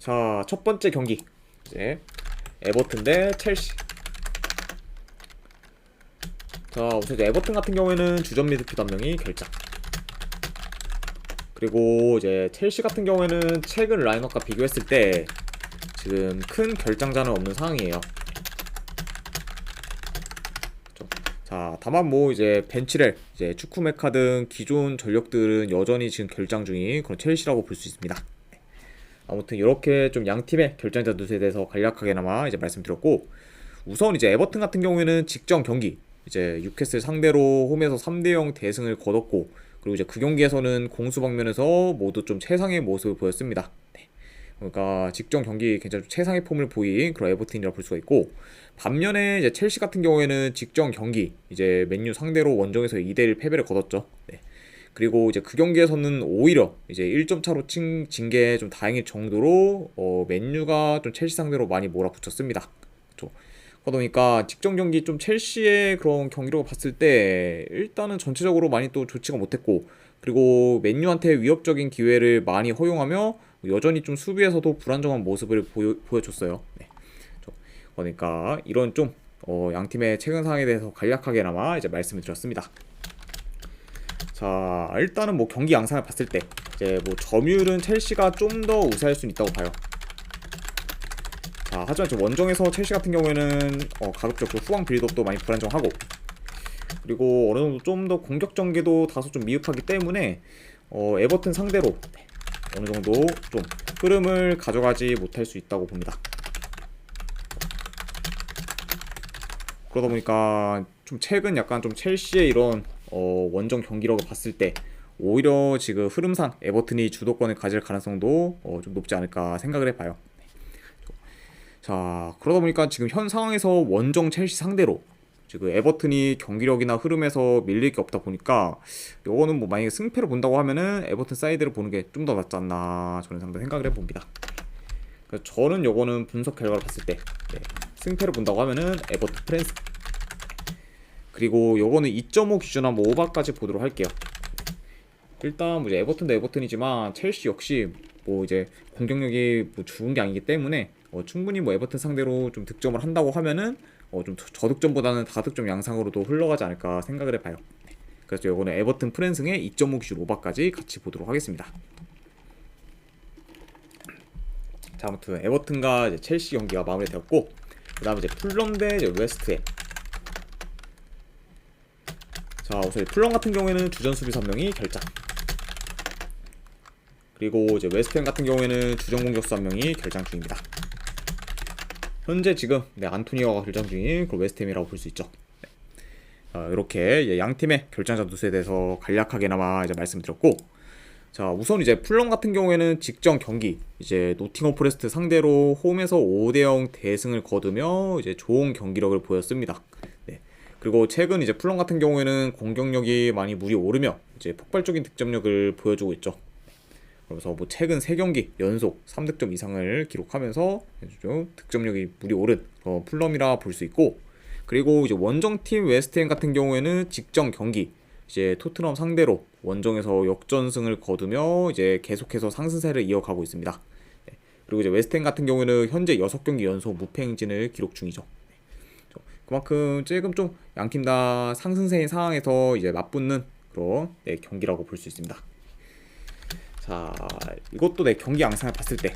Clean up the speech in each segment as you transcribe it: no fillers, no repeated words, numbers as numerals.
자, 첫 번째 경기 이제 에버튼 대 첼시. 자, 우선 이제 에버튼 같은 경우에는 주전 미드필더 한 명이 결장. 그리고 이제 첼시 같은 경우에는 최근 라인업과 비교했을 때 지금 큰 결장자는 없는 상황이에요. 자, 다만 뭐 이제 벤치렐, 이제 추쿠메카 등 기존 전력들은 여전히 지금 결장 중인 그런 첼시라고 볼 수 있습니다. 아무튼 이렇게 좀 양 팀의 결장자 누수에 대해서 간략하게나마 이제 말씀드렸고, 우선 이제 에버튼 같은 경우에는 직전 경기 이제 뉴캐슬 상대로 홈에서 3대0 대승을 거뒀고, 그리고 이제 그 경기에서는 공수 방면에서 모두 좀 최상의 모습을 보였습니다. 네. 그러니까 직전 경기 굉장히 좀 최상의 폼을 보인 그런 에버튼이라 볼 수가 있고, 반면에 이제 첼시 같은 경우에는 직전 경기 이제 맨유 상대로 원정에서 2대1 패배를 거뒀죠. 네. 그리고 이제 그 경기에서는 오히려 이제 1점 차로 진 게 좀 다행일 정도로 맨유가 좀 첼시 상대로 많이 몰아붙였습니다. 그렇죠. 그러다 보니까 직전 경기 좀 첼시의 그런 경기로 봤을 때 일단은 전체적으로 많이 또 좋지가 못했고, 그리고 맨유한테 위협적인 기회를 많이 허용하며 여전히 좀 수비에서도 불안정한 모습을 보여줬어요. 네. 그렇죠. 그러니까 이런 좀 양 팀의 최근 상황에 대해서 간략하게나마 이제 말씀을 드렸습니다. 자, 일단은 뭐 경기 양상을 봤을 때 이제 뭐 점유율은 첼시가 좀 더 우세할 수는 있다고 봐요. 자, 하지만 지금 원정에서 첼시 같은 경우에는 가급적 후방 빌드업도 많이 불안정하고, 그리고 어느 정도 좀 더 공격 전개도 다소 좀 미흡하기 때문에 에버튼 상대로 어느 정도 좀 흐름을 가져가지 못할 수 있다고 봅니다. 그러다 보니까 좀 최근 약간 좀 첼시의 이런 원정 경기력을 봤을 때 오히려 지금 흐름상 에버튼이 주도권을 가질 가능성도 좀 높지 않을까 생각을 해봐요. 자, 그러다 보니까 지금 현 상황에서 원정 첼시 상대로 지금 에버튼이 경기력이나 흐름에서 밀릴 게 없다 보니까 요거는 뭐 만약에 승패를 본다고 하면은 에버튼 사이드를 보는 게 좀 더 낫지 않나 저는 상당히 생각을 해봅니다. 그래서 저는 요거는 분석 결과를 봤을 때 승패를 본다고 하면은 에버튼 프랜스, 그리고 요거는 2.5 기준 한번 오버까지 보도록 할게요. 일단 뭐 이제 에버튼도 에버튼이지만 첼시 역시 뭐 이제 공격력이 뭐 좋은 게 아니기 때문에 충분히 뭐 에버튼 상대로 좀 득점을 한다고 하면은 좀 저득점보다는 다득점 양상으로도 흘러가지 않을까 생각을 해봐요. 그래서 요거는 에버튼 프랜승의 2.5 기준 오버까지 같이 보도록 하겠습니다. 자, 아무튼 에버튼과 이제 첼시 경기가 마무리되었고, 그 다음에 이제 풀럼 대 이제 웨스트햄. 자, 우선 풀럼 같은 경우에는 주전 수비 3명이 결장. 그리고 이제 웨스트햄 같은 경우에는 주전 공격수 1명이 결장 중입니다. 현재 지금 안토니오가 결장 중인 그 웨스트햄이라고 볼 수 있죠. 이렇게 양 팀의 결장자 누수에 대해서 간략하게나마 이제 말씀드렸고, 자, 우선 이제 풀럼 같은 경우에는 직전 경기 이제 노팅엄 포레스트 상대로 홈에서 5대0 대승을 거두며 이제 좋은 경기력을 보였습니다. 네. 그리고 최근 이제 풀럼 같은 경우에는 공격력이 많이 물이 오르며 이제 폭발적인 득점력을 보여주고 있죠. 그래서 뭐 최근 3경기 연속 3득점 이상을 기록하면서 좀 득점력이 물이 오른 풀럼이라 볼 수 있고, 그리고 이제 원정팀 웨스트햄 같은 경우에는 직전 경기 이제 토트넘 상대로 원정에서 역전승을 거두며 이제 계속해서 상승세를 이어가고 있습니다. 네. 그리고 이제 웨스트햄 같은 경우에는 현재 6경기 연속 무패 행진을 기록 중이죠. 네. 그만큼 지금 좀 양팀 다 상승세인 상황에서 이제 맞붙는 그런 경기라고 볼 수 있습니다. 자, 이것도 경기 양상을 봤을 때,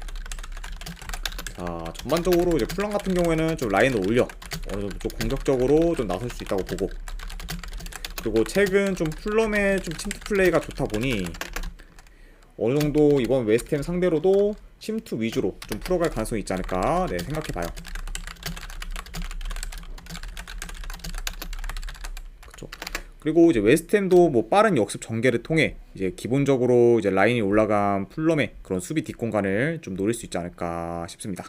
자, 전반적으로 이제 풀럼 같은 경우에는 좀 라인을 올려 어느 정도 좀 공격적으로 좀 나설 수 있다고 보고, 그리고 최근 좀 풀럼의 좀 침투 플레이가 좋다 보니 어느 정도 이번 웨스트햄 상대로도 침투 위주로 좀 풀어갈 가능성이 있지 않을까 생각해봐요. 그쵸. 그리고 이제 웨스트햄도 뭐 빠른 역습 전개를 통해 이제 기본적으로 이제 라인이 올라간 풀럼의 그런 수비 뒷공간을 좀 노릴 수 있지 않을까 싶습니다.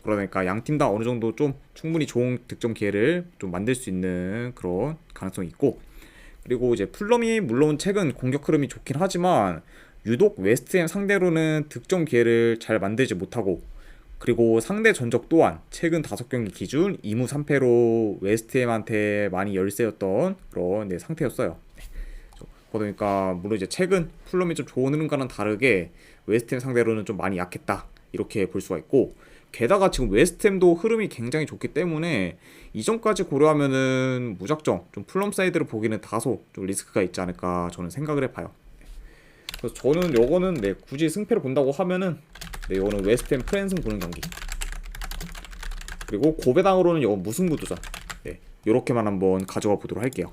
그러니까 양 팀 다 어느 정도 좀 충분히 좋은 득점 기회를 좀 만들 수 있는 그런 가능성이 있고, 그리고 이제 풀럼이 물론 최근 공격 흐름이 좋긴 하지만 유독 웨스트햄 상대로는 득점 기회를 잘 만들지 못하고, 그리고 상대 전적 또한 최근 5경기 기준 2무 3패로 웨스트햄한테 많이 열세였던 그런 상태였어요. 그러니까 물론 이제 최근 풀럼이 좀 좋은 흐름과는 다르게 웨스트햄 상대로는 좀 많이 약했다, 이렇게 볼 수가 있고, 게다가 지금 웨스트햄도 흐름이 굉장히 좋기 때문에 이전까지 고려하면은 무작정 좀 플럼 사이드를 보기는 다소 좀 리스크가 있지 않을까 저는 생각을 해봐요. 그래서 저는 요거는 굳이 승패를 본다고 하면은 요거는 웨스트햄 프랜승 보는 경기, 그리고 고배당으로는 요거 무승부 도전, 요렇게만 한번 가져가 보도록 할게요.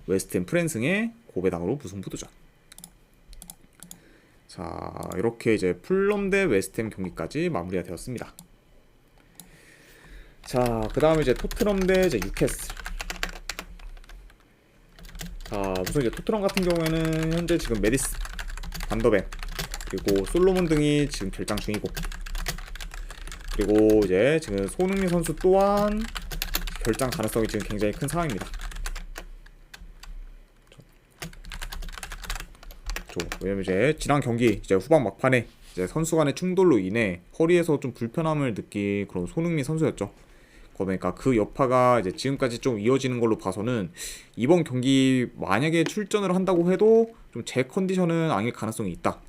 웨스트햄 프랜승의 고배당으로 무승부 도전. 자, 이렇게 이제 풀럼 대 웨스트햄 경기까지 마무리가 되었습니다. 자, 그 다음에 이제 토트넘 대 이제 뉴캐슬. 자, 우선 이제 토트넘 같은 경우에는 현재 지금 메디스, 반더벤, 그리고 솔로몬 등이 지금 결장 중이고, 그리고 이제 지금 손흥민 선수 또한 결장 가능성이 지금 굉장히 큰 상황입니다. 왜냐면 이제 지난 경기 이제 후반 막판에 이제 선수 간의 충돌로 인해 허리에서 좀 불편함을 느낀 그런 손흥민 선수였죠. 그러니까 그 여파가 이제 지금까지 좀 이어지는 걸로 봐서는 이번 경기 만약에 출전을 한다고 해도 좀 제 컨디션은 아닐 가능성이 있다.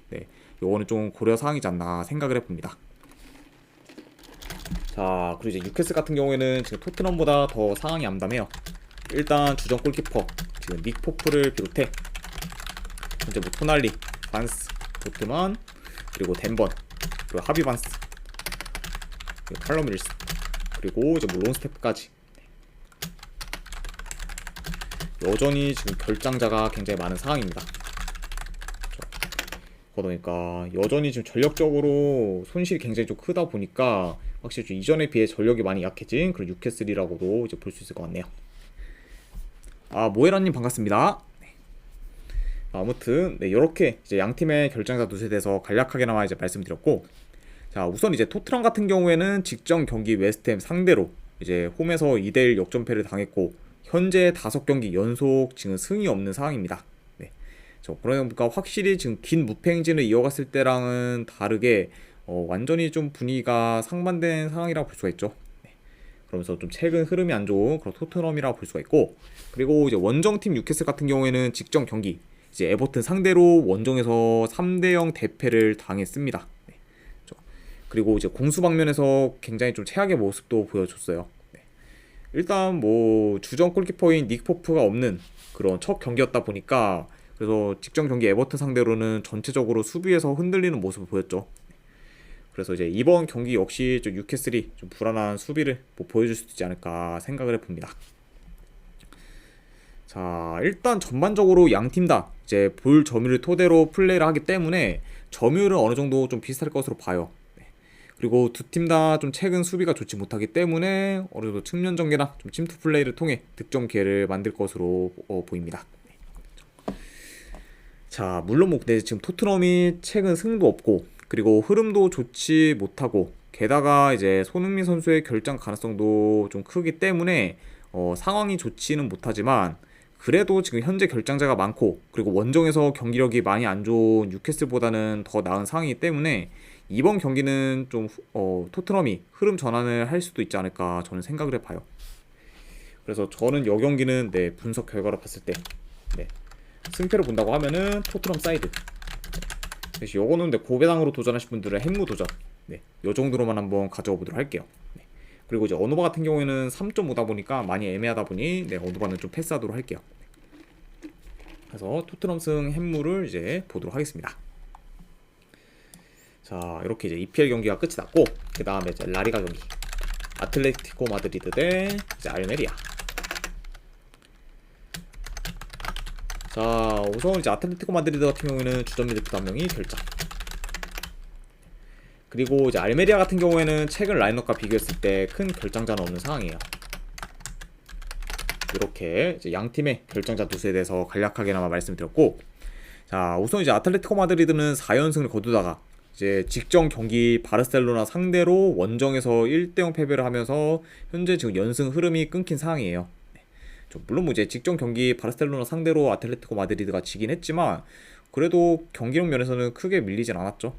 요거는 좀 고려 사항이지 않나 생각을 해봅니다. 자, 그리고 이제 뉴캐슬 같은 경우에는 지금 토트넘보다 더 상황이 암담해요. 일단 주전 골키퍼 지금 닉 포프를 비롯해 현재 뭐 토날리, 반스, 보트만, 그리고 덴번, 그리고 하비 반스, 그리고 칼럼 윌슨, 그리고 이제 뭐 론스테프까지 여전히 지금 결장자가 굉장히 많은 상황입니다. 그러니까 여전히 지금 전력적으로 손실이 굉장히 좀 크다 보니까 확실히 좀 이전에 비해 전력이 많이 약해진 그런 뉴캐슬이라고도 이제 볼 수 있을 것 같네요. 아, 모에라님 반갑습니다. 아무튼 이렇게 이제 양 팀의 결장자 두수에 대해서 간략하게나마 이제 말씀드렸고, 자, 우선 이제 토트넘 같은 경우에는 직전 경기 웨스트햄 상대로 이제 홈에서 2대1 역전패를 당했고 현재 5경기 연속 지금 승이 없는 상황입니다. 그러니까 확실히 지금 긴 무패 행진을 이어갔을 때랑은 다르게 완전히 좀 분위기가 상반된 상황이라고 볼 수가 있죠. 그러면서 좀 최근 흐름이 안 좋은 그런 토트넘이라고 볼 수가 있고, 그리고 이제 원정팀 뉴캐슬 같은 경우에는 직전 경기 이제 에버튼 상대로 원정에서 3대0 대패를 당했습니다. 그리고 이제 공수 방면에서 굉장히 좀 최악의 모습도 보여줬어요. 일단 뭐 주전 골키퍼인 닉 포프가 없는 그런 첫 경기였다 보니까, 그래서 직전 경기 에버튼 상대로는 전체적으로 수비에서 흔들리는 모습을 보였죠. 그래서 이제 이번 경기 역시 좀 뉴캐슬이 좀 불안한 수비를 뭐 보여줄 수 있지 않을까 생각을 해봅니다. 자, 일단 전반적으로 양 팀 다 이제 볼 점유율을 토대로 플레이를 하기 때문에 점유율은 어느 정도 좀 비슷할 것으로 봐요. 그리고 두 팀 다 좀 최근 수비가 좋지 못하기 때문에 어느 정도 측면 전개나 좀 침투 플레이를 통해 득점 기회를 만들 것으로 보입니다. 자, 물론 뭐 근데 지금 토트넘이 최근 승도 없고 그리고 흐름도 좋지 못하고 게다가 이제 손흥민 선수의 결장 가능성도 좀 크기 때문에 상황이 좋지는 못하지만, 그래도 지금 현재 결장자가 많고 그리고 원정에서 경기력이 많이 안 좋은 뉴캐슬보다는 더 나은 상황이기 때문에 이번 경기는 좀 토트넘이 흐름 전환을 할 수도 있지 않을까 저는 생각을 해봐요. 그래서 저는 이 경기는 분석 결과로 봤을 때 승패를 본다고 하면은 토트넘 사이드. 그래서 요거는 고배당으로 도전하실 분들은 핵무 도전. 요 정도로만 한번 가져가 보도록 할게요. 그리고 이제 어노바 같은 경우에는 3.5다 보니까 많이 애매하다 보니 어노바는 좀 패스하도록 할게요. 그래서 토트넘 승 핵무를 이제 보도록 하겠습니다. 자, 이렇게 이제 EPL 경기가 끝이 났고, 그 다음에 이제 라리가 경기 아틀레티코 마드리드 대 이제 알메리아. 자, 우선 이제 아틀레티코 마드리드 같은 경우에는 주전 미드필더 한 명이 결장. 그리고 이제 알메리아 같은 경우에는 최근 라인업과 비교했을 때 큰 결장자는 없는 상황이에요. 이렇게 이제 양 팀의 결장자 두수에 대해서 간략하게나마 말씀드렸고, 자, 우선 이제 아틀레티코 마드리드는 4연승을 거두다가 이제 직전 경기 바르셀로나 상대로 원정에서 1대0 패배를 하면서 현재 지금 연승 흐름이 끊긴 상황이에요. 물론 뭐 이제 직전 경기 바르셀로나 상대로 아틀레티코 마드리드가 지긴 했지만 그래도 경기력 면에서는 크게 밀리진 않았죠.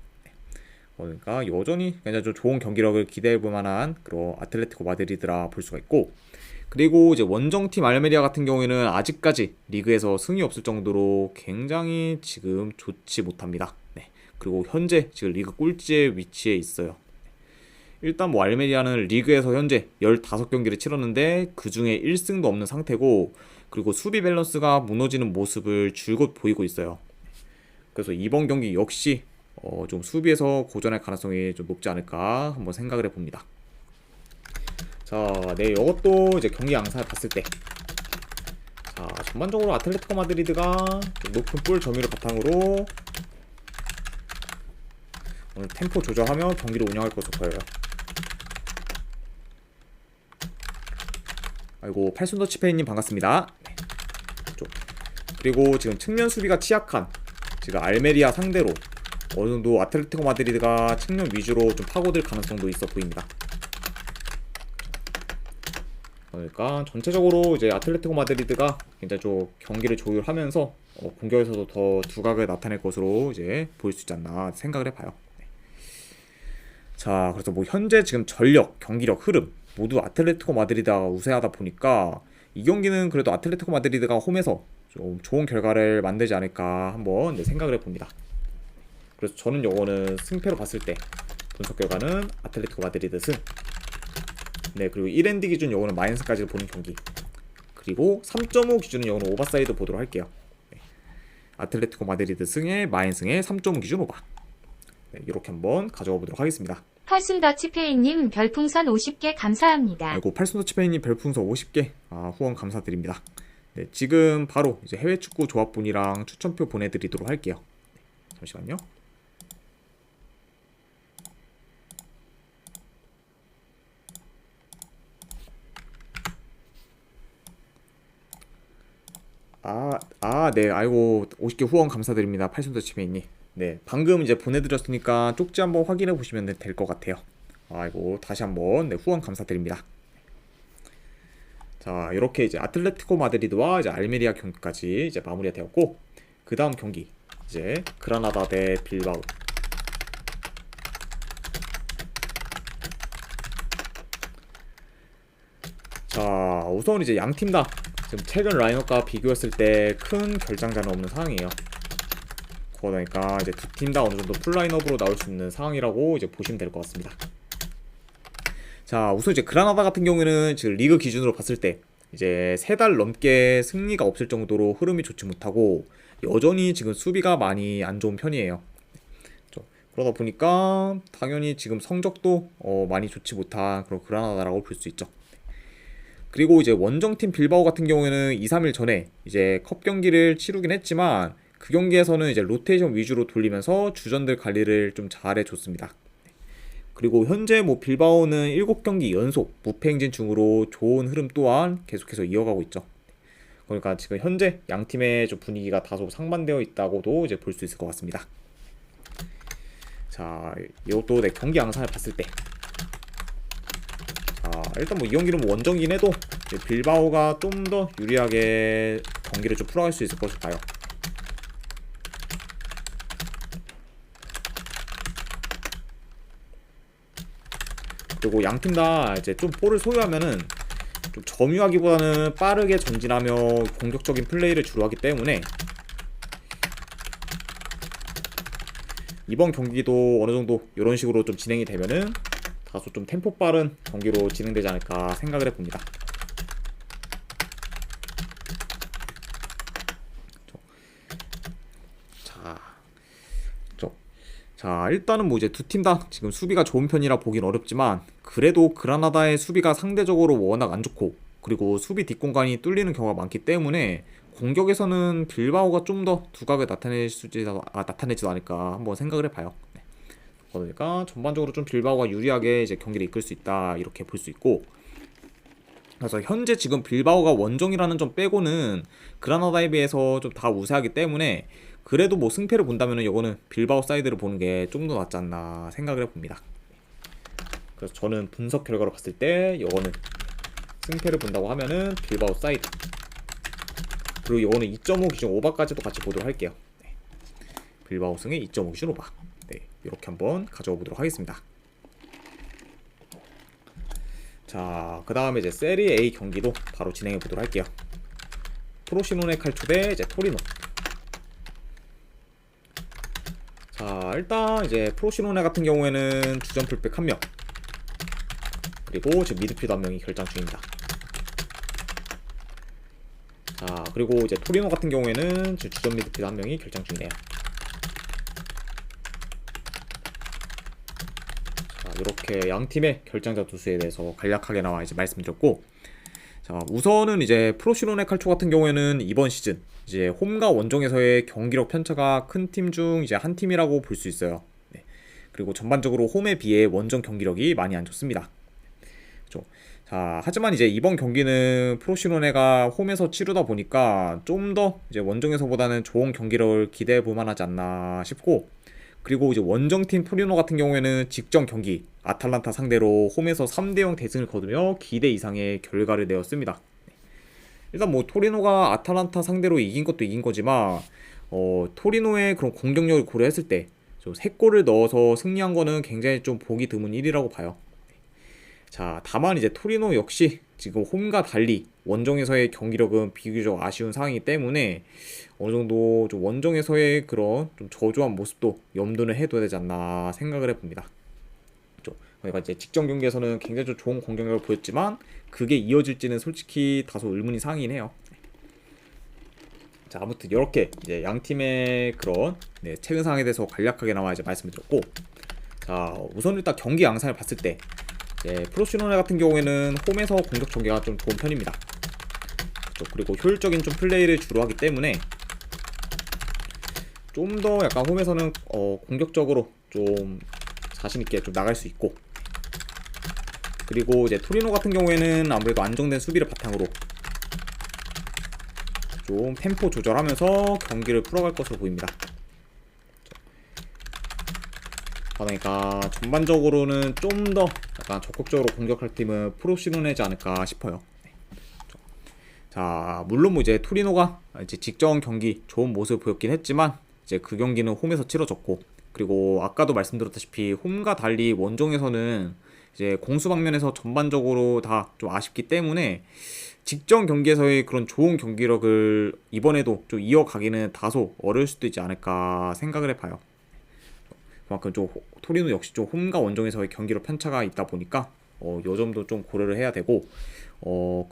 그러니까 여전히 굉장히 좀 좋은 경기력을 기대해볼 만한 그런 아틀레티코 마드리드라 볼 수가 있고, 그리고 이제 원정팀 알메리아 같은 경우에는 아직까지 리그에서 승이 없을 정도로 굉장히 지금 좋지 못합니다. 그리고 현재 지금 리그 꼴찌의 위치에 있어요. 일단 뭐 알메리아는 리그에서 현재 15경기를 치렀는데 그 중에 1승도 없는 상태고, 그리고 수비 밸런스가 무너지는 모습을 줄곧 보이고 있어요. 그래서 이번 경기 역시 좀 수비에서 고전할 가능성이 좀 높지 않을까 한번 생각을 해봅니다. 자, 네, 이것도 이제 경기 양상을 봤을 때, 자, 전반적으로 아틀레티코 마드리드가 높은 볼 점유율 바탕으로 오늘 템포 조절하며 경기를 운영할 것으로 보여요. 아이고, 팔순더치페이님 반갑습니다. 네. 그리고 지금 측면 수비가 취약한 지금 알메리아 상대로 어느 정도 아틀레티코 마드리드가 측면 위주로 좀 파고들 가능성도 있어 보입니다. 그러니까 전체적으로 이제 아틀레티코 마드리드가 굉장히 좀 경기를 조율하면서 공격에서도 더 두각을 나타낼 것으로 이제 보일 수 있지 않나 생각을 해봐요. 네. 자, 그래서 뭐 현재 지금 전력, 경기력, 흐름 모두 아틀레티코 마드리드가 우세하다 보니까 이 경기는 그래도 아틀레티코 마드리드가 홈에서 좀 좋은 결과를 만들지 않을까 한번 생각을 해봅니다. 그래서 저는 요거는 승패로 봤을 때 분석 결과는 아틀레티코 마드리드 승. 네, 그리고 1엔드 기준 요거는 마이너스까지 보는 경기. 그리고 3.5 기준은 요거는 오버사이드 보도록 할게요. 네. 아틀레티코 마드리드 승에 마인승에 3.5 기준 오버. 네, 이렇게 한번 가져가 보도록 하겠습니다. 팔순더치페이님 별풍선 50개 감사합니다. 아이고, 팔순더치페이님 별풍선 50개 후원 감사드립니다. 네, 지금 바로 이제 해외 축구 조합분이랑 추천표 보내드리도록 할게요. 네, 잠시만요. 네, 아이고, 50개 후원 감사드립니다. 팔순더치페이님. 네, 방금 이제 보내드렸으니까 쪽지 한번 확인해 보시면 될 것 같아요. 아이고, 다시 한번 네, 후원 감사드립니다. 자, 이렇게 이제 아틀레티코 마드리드와 이제 알메리아 경기까지 이제 마무리가 되었고, 그 다음 경기 이제 그라나다 대 빌바오. 자, 우선 이제 양 팀 다 지금 최근 라인업과 비교했을 때 큰 결장자는 없는 상황이에요. 그러니까 이제 두 팀 다 어느 정도 풀 라인업으로 나올 수 있는 상황이라고 이제 보시면 될 것 같습니다. 자, 우선 이제 그라나다 같은 경우에는 지금 리그 기준으로 봤을 때 이제 3달 넘게 승리가 없을 정도로 흐름이 좋지 못하고 여전히 지금 수비가 많이 안 좋은 편이에요. 그러다 보니까 당연히 지금 성적도 많이 좋지 못한 그런 그라나다라고 볼 수 있죠. 그리고 이제 원정팀 빌바오 같은 경우에는 2, 3일 전에 이제 컵 경기를 치르긴 했지만 그 경기에서는 이제 로테이션 위주로 돌리면서 주전들 관리를 좀 잘해줬습니다. 그리고 현재 뭐 빌바오는 7경기 연속 무패 행진 중으로 좋은 흐름 또한 계속해서 이어가고 있죠. 그러니까 지금 현재 양 팀의 좀 분위기가 다소 상반되어 있다고도 이제 볼 수 있을 것 같습니다. 자, 이것도 내 경기 양상을 봤을 때, 자, 일단 뭐 이 경기는 뭐 원정이긴 해도 빌바오가 좀 더 유리하게 경기를 좀 풀어갈 수 있을 것을 봐요. 그리고 양 팀 다 이제 좀 볼을 소유하면은 좀 점유하기보다는 빠르게 전진하며 공격적인 플레이를 주로 하기 때문에 이번 경기도 어느 정도 이런 식으로 좀 진행이 되면은 다소 좀 템포 빠른 경기로 진행되지 않을까 생각을 해봅니다. 자, 일단은 뭐 이제 두 팀 다 지금 수비가 좋은 편이라 보긴 어렵지만 그래도 그라나다의 수비가 상대적으로 워낙 안 좋고 그리고 수비 뒷공간이 뚫리는 경우가 많기 때문에 공격에서는 빌바오가 좀 더 두각을 나타내지도 않을까 한번 생각을 해봐요. 네. 그러니까 전반적으로 좀 빌바오가 유리하게 이제 경기를 이끌 수 있다 이렇게 볼 수 있고, 그래서 현재 지금 빌바오가 원정이라는 점 빼고는 그라나다에 비해서 좀 다 우세하기 때문에 그래도 뭐 승패를 본다면 이거는 빌바오 사이드를 보는 게 좀 더 낫지 않나 생각을 해봅니다. 그래서 저는 분석 결과로 봤을 때 이거는 승패를 본다고 하면은 빌바오 사이드, 그리고 이거는 2.5 기준 오버까지도 같이 보도록 할게요. 네. 빌바오 승에 2.5 기준 오버. 네, 이렇게 한번 가져와 보도록 하겠습니다. 자, 그 다음에 이제 세리 A 경기도 바로 진행해 보도록 할게요. 프로시노네 칼투 대 이제 토리노. 자, 일단 이제 프로시노네 같은 경우에는 주전 풀백 1명, 그리고 지금 미드필더 1명이 결장 중입니다. 자, 그리고 이제 토리노 같은 경우에는 지금 주전 미드필더 1명이 결장 중이네요. 자, 이렇게 양 팀의 결장자 투수에 대해서 간략하게 나와 이제 말씀드렸고, 자, 우선은 이제 프로시노네 칼초 같은 경우에는 이번 시즌 이제 홈과 원정에서의 경기력 편차가 큰 팀 중 이제 한 팀이라고 볼 수 있어요. 네. 그리고 전반적으로 홈에 비해 원정 경기력이 많이 안 좋습니다. 그렇죠. 자, 하지만 이제 이번 경기는 프로시노네가 홈에서 치르다 보니까 좀 더 이제 원정에서보다는 좋은 경기력을 기대해 볼 만하지 않나 싶고, 그리고 이제 원정팀 토리노 같은 경우에는 직전 경기 아탈란타 상대로 홈에서 3대0 대승을 거두며 기대 이상의 결과를 내었습니다. 일단 뭐 토리노가 아탈란타 상대로 이긴 것도 이긴 거지만 토리노의 그런 공격력을 고려했을 때 3골을 넣어서 승리한 거는 굉장히 좀 보기 드문 일이라고 봐요. 자, 다만 이제 토리노 역시 지금 홈과 달리 원정에서의 경기력은 비교적 아쉬운 상황이기 때문에 어느 정도 좀 원정에서의 그런 좀 저조한 모습도 염두를 해둬야 되지 않나 생각을 해봅니다. 그러니까 이제 직전 경기에서는 굉장히 좀 좋은 공격력을 보였지만 그게 이어질지는 솔직히 다소 의문이 상이긴 해요. 자, 아무튼 이렇게 이제 양 팀의 그런 최근 상황에 대해서 간략하게 나와 이제 말씀드렸고, 자, 우선 일단 경기 양상을 봤을 때 프로시노네 같은 경우에는 홈에서 공격 전개가 좀 좋은 편입니다. 그렇죠? 그리고 효율적인 좀 플레이를 주로 하기 때문에 좀 더 약간 홈에서는 공격적으로 좀 자신있게 좀 나갈 수 있고, 그리고 이제 토리노 같은 경우에는 아무래도 안정된 수비를 바탕으로 좀 템포 조절하면서 경기를 풀어갈 것으로 보입니다. 그러니까 전반적으로는 좀 더 약간 적극적으로 공격할 팀은 프로시노네지 않을까 싶어요. 자, 물론 뭐 이제 토리노가 이제 직전 경기 좋은 모습을 보였긴 했지만 이제 그 경기는 홈에서 치러졌고, 그리고 아까도 말씀드렸다시피 홈과 달리 원정에서는 이제 공수 방면에서 전반적으로 다 좀 아쉽기 때문에 직전 경기에서의 그런 좋은 경기력을 이번에도 좀 이어가기는 다소 어려울 수도 있지 않을까 생각을 해봐요. 그만큼 좀 토리노 역시 좀 홈과 원정에서의 경기력 편차가 있다 보니까 요 점도 좀 고려를 해야 되고,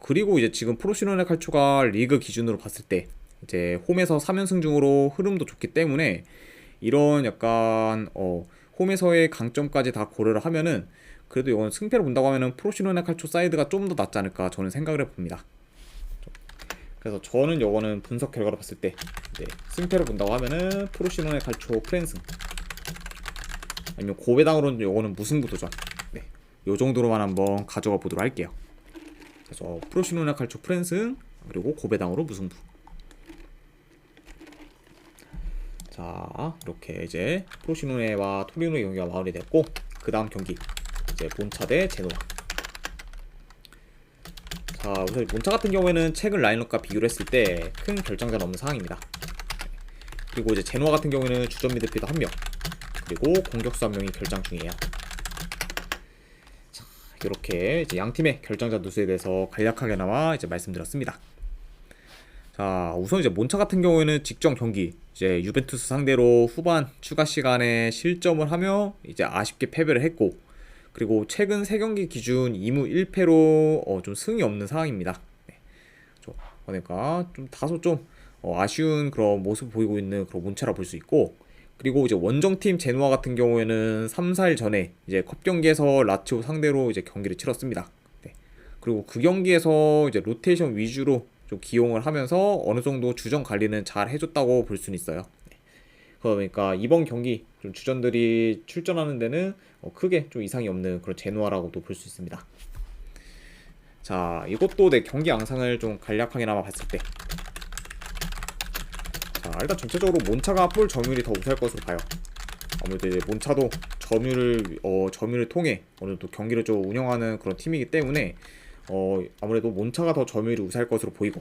그리고 이제 지금 프로시노네 칼초가 리그 기준으로 봤을 때 이제 홈에서 3연승 중으로 흐름도 좋기 때문에 이런 약간 홈에서의 강점까지 다 고려를 하면은 그래도 이건 승패를 본다고 하면은 프로시노네 칼초 사이드가 좀 더 낫지 않을까 저는 생각을 해봅니다. 그래서 저는 이거는 분석 결과로 봤을 때 승패를 본다고 하면은 프로시노네 칼초 프랜승, 아니면 고배당으로는 이거는 무승부 도전, 요 정도로만 한번 가져가 보도록 할게요. 그래서 프로시노네 칼초 프랜승, 그리고 고배당으로 무승부. 자, 이렇게 이제 프로시노네와 토리노의 경기가 마무리됐고, 그 다음 경기 이제 몬차 대 제노아. 자, 우선 몬차 같은 경우에는 최근 라인업과 비교를 했을 때 큰 결정자는 없는 상황입니다. 그리고 이제 제노아 같은 경우에는 주전 미드필더 1명, 그리고 공격수 1명이 결장 중이에요. 자, 이렇게 이제 양 팀의 결정자 누수에 대해서 간략하게나마 이제 말씀드렸습니다. 자, 우선 이제 몬차 같은 경우에는 직전 경기 이제 유벤투스 상대로 후반 추가 시간에 실점을 하며 이제 아쉽게 패배를 했고, 그리고 최근 3경기 기준 2무 1패로 좀 승이 없는 상황입니다. 그러니까 좀 다소 좀 아쉬운 그런 모습을 보이고 있는 그런 몬차라 볼 수 있고, 그리고 이제 원정팀 제노아 같은 경우에는 3, 4일 전에 이제 컵 경기에서 라치오 상대로 이제 경기를 치렀습니다. 그리고 그 경기에서 이제 로테이션 위주로 좀 기용을 하면서 어느 정도 주전 관리는 잘 해줬다고 볼 수는 있어요. 그러니까 이번 경기 좀 주전들이 출전하는 데는 크게 좀 이상이 없는 그런 제노아라고도 볼 수 있습니다. 자, 이것도 내 경기 양상을 좀 간략하게나마 봤을 때, 자, 일단 전체적으로 몬차가 볼 점유율이 더 우세할 것으로 봐요. 아무래도 이제 몬차도 점유를 통해 어느 정도 경기를 좀 운영하는 그런 팀이기 때문에 아무래도 몬차가 더 점유율이 우세할 것으로 보이고,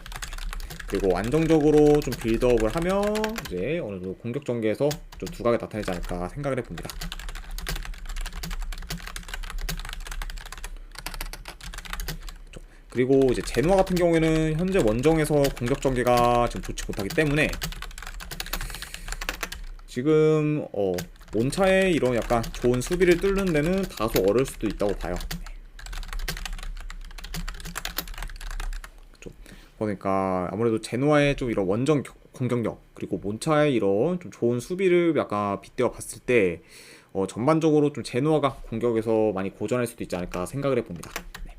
그리고 안정적으로 좀 빌드업을 하며 이제 어느 정도 공격 전개에서 좀 두각이 나타나지 않을까 생각을 해봅니다. 그리고 이제 제노아 같은 경우에는 현재 원정에서 공격 전개가 좀 좋지 못하기 때문에 지금 몬차의 이런 약간 좋은 수비를 뚫는 데는 다소 어려울 수도 있다고 봐요. 좀 그러니까 아무래도 제노아의 좀 이런 원정 공격력 그리고 몬차의 이런 좀 좋은 수비를 약간 빗대어 봤을 때 전반적으로 좀 제노아가 공격에서 많이 고전할 수도 있지 않을까 생각을 해봅니다. 네.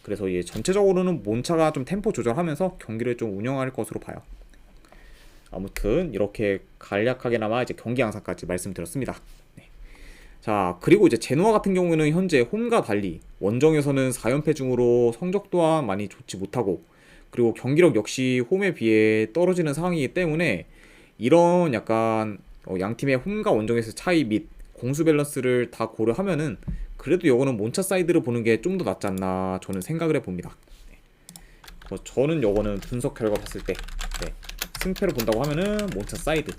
그래서 이 전체적으로는 몬차가 좀 템포 조절하면서 경기를 좀 운영할 것으로 봐요. 아무튼 이렇게 간략하게나마 이제 경기 양상까지 말씀드렸습니다. 네. 자, 그리고 이제 제노아 같은 경우는 현재 홈과 달리 원정에서는 4연패 중으로 성적 또한 많이 좋지 못하고 그리고 경기력 역시 홈에 비해 떨어지는 상황이기 때문에 이런 약간 양 팀의 홈과 원정에서 차이 및 공수 밸런스를 다 고려하면은 그래도 요거는 몬차 사이드를 보는 게 좀 더 낫지 않나 저는 생각을 해봅니다. 네. 저는 요거는 분석 결과 봤을 때 네. 승패를 본다고 하면은 몬차 사이드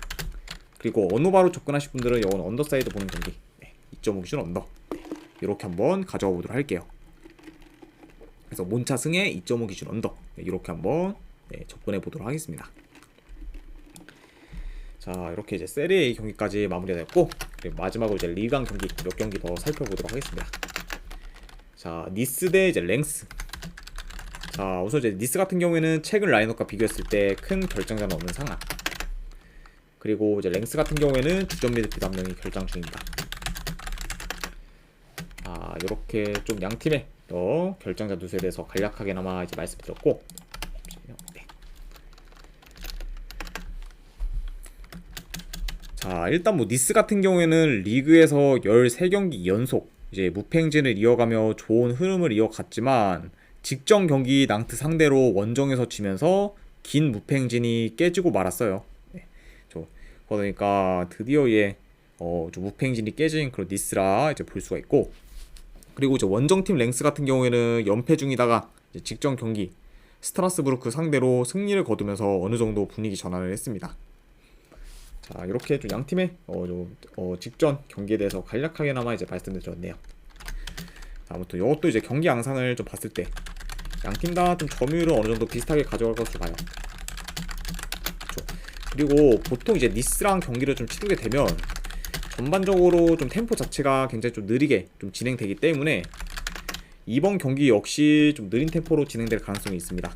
그리고 언노바로 접근하실 분들은 이건 언더 사이드 보는 경기 2.5 기준 언더 이렇게 한번 가져와 보도록 할게요. 그래서 몬차 승에 2.5 기준 언더 이렇게 한번 접근해 보도록 하겠습니다. 자, 이렇게 이제 세리에 경기까지 마무리가 됐고 마지막으로 이제 리강 경기 몇 경기 더 살펴보도록 하겠습니다. 자, 니스 대 이제 랭스. 자, 우선 이제 니스 같은 경우에는 최근 라인업과 비교했을 때 큰 결정자는 없는 상황. 그리고 이제 랭스 같은 경우에는 주전 미드필더 한 명이 결장 중입니다. 아, 이렇게 좀 양 팀의 결정자 누수에 대해서 간략하게나마 이제 말씀드렸고, 네. 자, 일단 뭐 니스 같은 경우에는 리그에서 13경기 연속 이제 무패 행진을 이어가며 좋은 흐름을 이어갔지만 직전 경기 낭트 상대로 원정에서 지면서 긴 무패 행진이 깨지고 말았어요. 네. 그러니까 드디어 좀 무패 행진이 깨진 그런 니스라 이제 볼 수가 있고, 그리고 이제 원정팀 랭스 같은 경우에는 연패 중이다가 이제 직전 경기 스트라스부르크 상대로 승리를 거두면서 어느 정도 분위기 전환을 했습니다. 자, 이렇게 좀 양 팀의 직전 경기에 대해서 간략하게나마 이제 말씀드렸네요. 아무튼 이것도 이제 경기 양상을 좀 봤을 때 양 팀 다 좀 점유율은 어느 정도 비슷하게 가져갈 것으로 봐요. 그리고 보통 이제 니스랑 경기를 좀 치르게 되면 전반적으로 좀 템포 자체가 굉장히 좀 느리게 좀 진행되기 때문에 이번 경기 역시 좀 느린 템포로 진행될 가능성이 있습니다.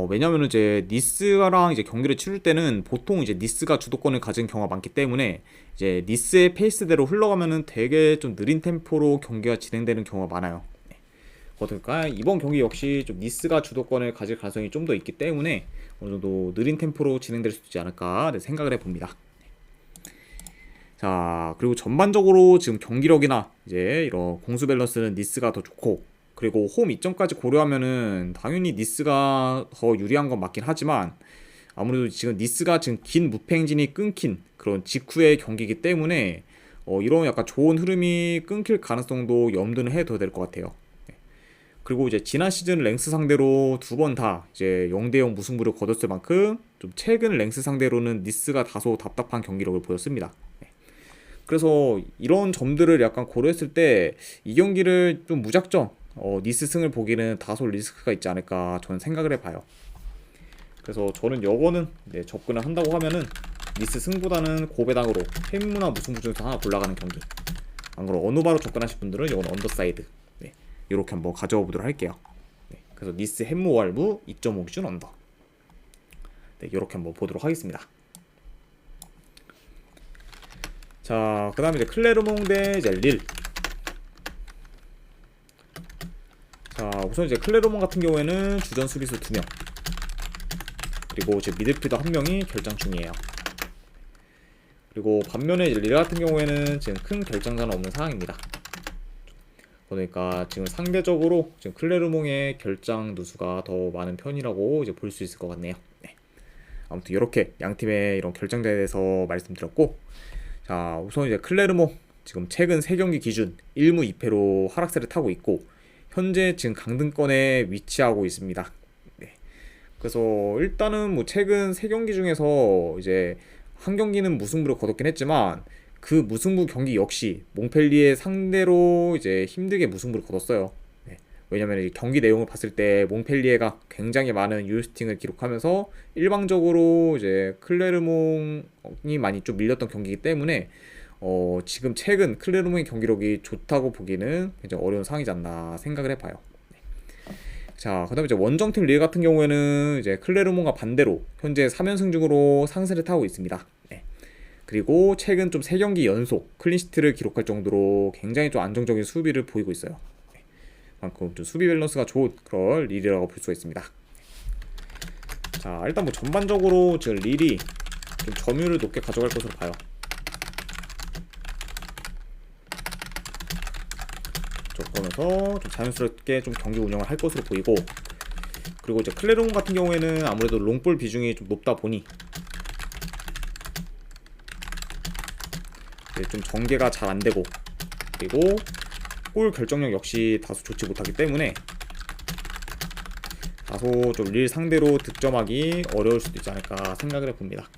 왜냐면은 이제 니스랑 이제 경기를 치를 때는 보통 이제 니스가 주도권을 가진 경우가 많기 때문에 이제 니스의 페이스대로 흘러가면은 되게 좀 느린 템포로 경기가 진행되는 경우가 많아요. 그러니까 이번 경기 역시 좀 니스가 주도권을 가질 가능성이 좀 더 있기 때문에 어느 정도 느린 템포로 진행될 수 있지 않을까 생각을 해봅니다. 자, 그리고 전반적으로 지금 경기력이나 이제 이런 공수 밸런스는 니스가 더 좋고, 그리고 홈 이점까지 고려하면은 당연히 니스가 더 유리한 건 맞긴 하지만 아무래도 지금 니스가 지금 긴 무패 행진이 끊긴 그런 직후의 경기이기 때문에 이런 약간 좋은 흐름이 끊길 가능성도 염두는 해둬야 될 것 같아요. 그리고 이제 지난 시즌 랭스 상대로 두 번 다 이제 0대0 무승부를 거뒀을 만큼 좀 최근 랭스 상대로는 니스가 다소 답답한 경기력을 보였습니다. 그래서 이런 점들을 약간 고려했을 때 이 경기를 좀 무작정 니스 승을 보기는 다소 리스크가 있지 않을까 저는 생각을 해봐요. 그래서 저는 요거는 접근을 한다고 하면은 니스 승보다는 고배당으로 햄무나 무승부 중에서 하나 골라가는 경기, 안 그럼 언노바로 접근하실 분들은 요건 언더사이드 이렇게 한번 가져와 보도록 할게요. 그래서 니스 햄무 월무 2.5 기준 언더 이렇게 한번 보도록 하겠습니다. 자, 그 다음에 이제 클레르몽 대 이제 릴. 자, 우선 이제 클레르몽 같은 경우에는 주전 수비수 2명, 그리고 이제 미드필더 1명이 결장 중이에요. 그리고 반면에 이제 릴 같은 경우에는 지금 큰 결장자는 없는 상황입니다. 그러니까 지금 상대적으로 지금 클레르몽의 결장 누수가 더 많은 편이라고 이제 볼 수 있을 것 같네요. 아무튼 이렇게 양 팀의 이런 결장자에 대해서 말씀드렸고, 자, 우선 이제 클레르몽 지금 최근 3경기 기준 1무 2패로 하락세를 타고 있고 현재 지금 강등권에 위치하고 있습니다. 그래서 일단은 뭐 최근 3경기 중에서 이제 한 경기는 무승부를 거뒀긴 했지만 그 무승부 경기 역시 몽펠리에 상대로 이제 힘들게 무승부를 거뒀어요. 네. 왜냐면 이 경기 내용을 봤을 때 몽펠리에가 굉장히 많은 유효슈팅을 기록하면서 일방적으로 이제 클레르몽이 많이 좀 밀렸던 경기이기 때문에 지금 최근 클레르몽의 경기력이 좋다고 보기는 굉장히 어려운 상황이지 않나 생각을 해봐요. 자, 그다음에 이제 원정팀 리그 같은 경우에는 이제 클레르몽과 반대로 현재 3연승 중으로 상승을 타고 있습니다. 네. 그리고 최근 좀 3경기 연속 클린시트를 기록할 정도로 굉장히 좀 안정적인 수비를 보이고 있어요. 네. 그만큼 좀 수비 밸런스가 좋은 그런 릴이라고 볼 수가 있습니다. 자, 일단 뭐 전반적으로 지금 릴이 좀 점유율을 높게 가져갈 것으로 봐요. 그러면서 좀 자연스럽게 좀 경기 운영을 할 것으로 보이고, 그리고 이제 클레르몬 같은 경우에는 아무래도 롱볼 비중이 좀 높다 보니 좀 전개가 잘 안 되고, 그리고 골 결정력 역시 다소 좋지 못하기 때문에 다소 좀 릴 상대로 득점하기 어려울 수도 있지 않을까 생각을 해봅니다.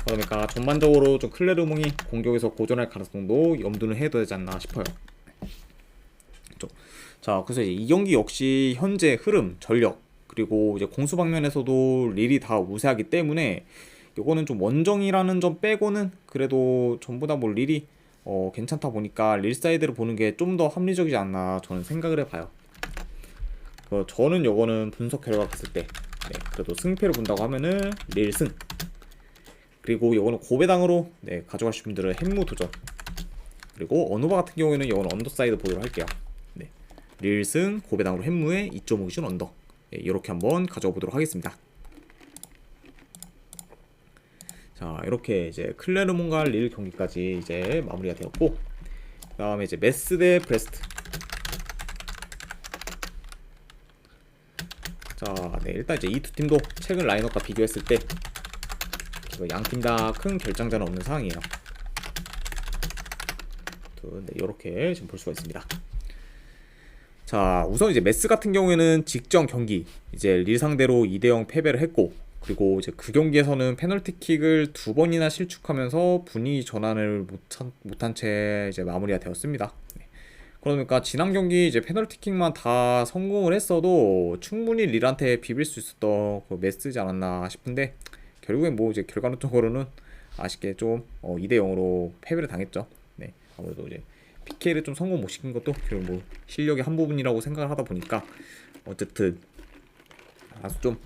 그러니까 전반적으로 좀 클레르몽이 공격에서 고전할 가능성도 염두는 해둬야 되지 않나 싶어요. 자, 그래서 이제 이 경기 역시 현재 흐름, 전력, 그리고 이제 공수 방면에서도 릴이 다 우세하기 때문에 이거는 좀 원정이라는 점 빼고는 그래도 전부 다 뭐 릴이 괜찮다 보니까 릴 사이드를 보는 게 좀 더 합리적이지 않나 저는 생각을 해봐요. 저는 요거는 분석 결과 봤을 때 그래도 승패를 본다고 하면은 릴 승, 그리고 이거는 고배당으로 가져가실 분들은 햄무 도전, 그리고 어누바 같은 경우에는 이거는 언더사이드 보도록 할게요. 릴승 고배당으로 햄무에 2.5 기준 언더, 이렇게 한번 가져가 보도록 하겠습니다. 자, 이렇게 이제 클레르몬과 릴 경기까지 이제 마무리가 되었고, 그 다음에 이제 메스 대 브레스트. 자, 일단 이제 이 두 팀도 최근 라인업과 비교했을 때 양 팀 다 큰 결장자는 없는 상황이에요. 이렇게 지금 볼 수가 있습니다. 자, 우선 이제 메스 같은 경우에는 직전 경기 이제 릴 상대로 2대0 패배를 했고, 그리고 이제 그 경기에서는 페널티킥을 2번이나 실축하면서 분위기 전환을 못한 채 이제 마무리가 되었습니다. 그러니까 지난 경기 이제 페널티킥만 다 성공을 했어도 충분히 릴한테 비빌 수 있었던 그 메스지 않았나 싶은데, 결국엔 뭐 이제 결과론적으로는 아쉽게 좀 2대0으로 패배를 당했죠. 아무래도 이제 PK를 좀 성공 못 시킨 것도 결국 뭐 실력의 한 부분이라고 생각을 하다 보니까 어쨌든 아주 좀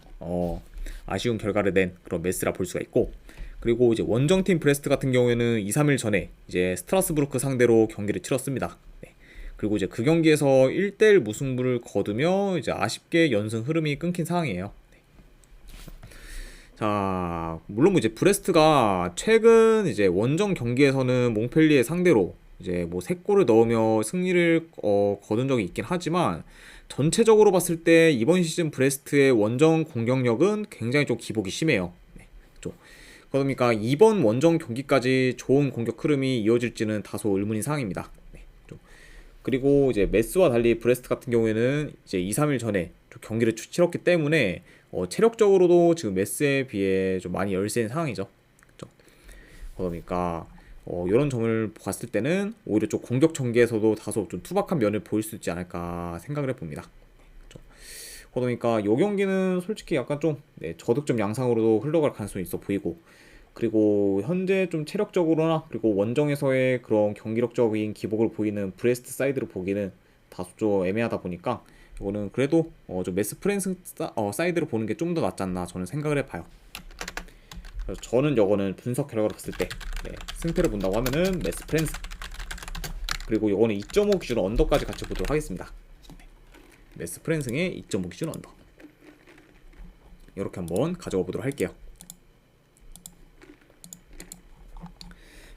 아쉬운 결과를 낸 그런 메스라 볼 수가 있고, 그리고 이제 원정팀 브레스트 같은 경우에는 2, 3일 전에 이제 스트라스부르크 상대로 경기를 치렀습니다. 그리고 이제 그 경기에서 1대1 무승부를 거두며 이제 아쉽게 연승 흐름이 끊긴 상황이에요. 자, 물론 뭐 이제 브레스트가 최근 이제 원정 경기에서는 몽펠리에 상대로 이제 뭐 3골을 넣으며 승리를 거둔 적이 있긴 하지만, 전체적으로 봤을 때 이번 시즌 브레스트의 원정 공격력은 굉장히 좀 기복이 심해요. 그러니까 이번 원정 경기까지 좋은 공격 흐름이 이어질지는 다소 의문인 상황입니다. 그리고 이제 메스와 달리 브레스트 같은 경우에는 이제 2, 3일 전에 좀 경기를 치렀기 때문에 체력적으로도 지금 메스에 비해 좀 많이 열세인 상황이죠. 그러니까 이런 점을 봤을 때는 오히려 좀 공격 전개에서도 다소 좀 투박한 면을 보일 수 있지 않을까 생각을 해봅니다. 그러니까 이 경기는 솔직히 약간 좀 저득점 양상으로도 흘러갈 가능성이 있어 보이고, 그리고 현재 좀 체력적으로나 그리고 원정에서의 그런 경기력적인 기복을 보이는 브레스트 사이드를 보기는 다소 좀 애매하다 보니까 이거는 그래도 좀 메스 프렌스 사이드를 보는 게 좀 더 낫지 않나 저는 생각을 해봐요. 그래서 저는 이거는 분석 결과로 봤을 때 승패를 본다고 하면은 메스 프렌스, 그리고 이거는 2.5 기준 언더까지 같이 보도록 하겠습니다. 메스 프렌스의 2.5 기준 언더, 이렇게 한번 가져가 보도록 할게요.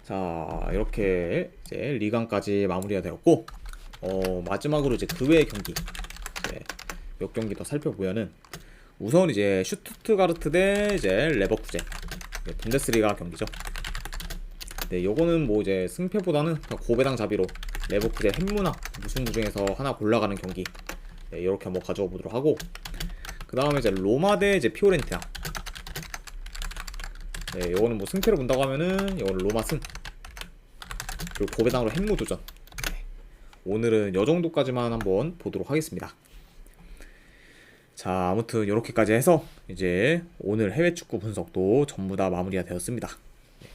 자, 이렇게 이제 리강까지 마무리가 되었고, 마지막으로 이제 그 외의 경기 몇 경기 더 살펴보면은, 우선 이제 슈투트가르트 대 이제 레버쿠젠 분데스리가 경기죠. 요거는 뭐 이제 승패보다는 고배당 자비로 레버쿠젠 햄무나 무승부 중에서 하나 골라가는 경기, 이렇게 한번 가져가 보도록 하고, 그 다음에 이제 로마 대 이제 피오렌티나. 네, 이거는 뭐 승패로 본다고 하면은 이거는 로마 승. 그리고 고배당으로 핵무 도전. 네, 오늘은 요 정도까지만 한번 보도록 하겠습니다. 자, 아무튼 이렇게까지 해서 이제 오늘 해외 축구 분석도 전부 다 마무리가 되었습니다. 네,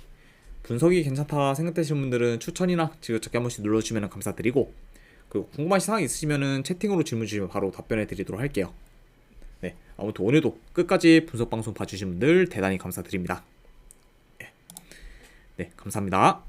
분석이 괜찮다 생각되시는 분들은 추천이나 지그저기 한 번씩 눌러주시면 감사드리고, 그리고 궁금하신 사항 있으시면은 채팅으로 질문 주시면 바로 답변해 드리도록 할게요. 네, 아무튼 오늘도 끝까지 분석 방송 봐주신 분들 대단히 감사드립니다. 네, 감사합니다.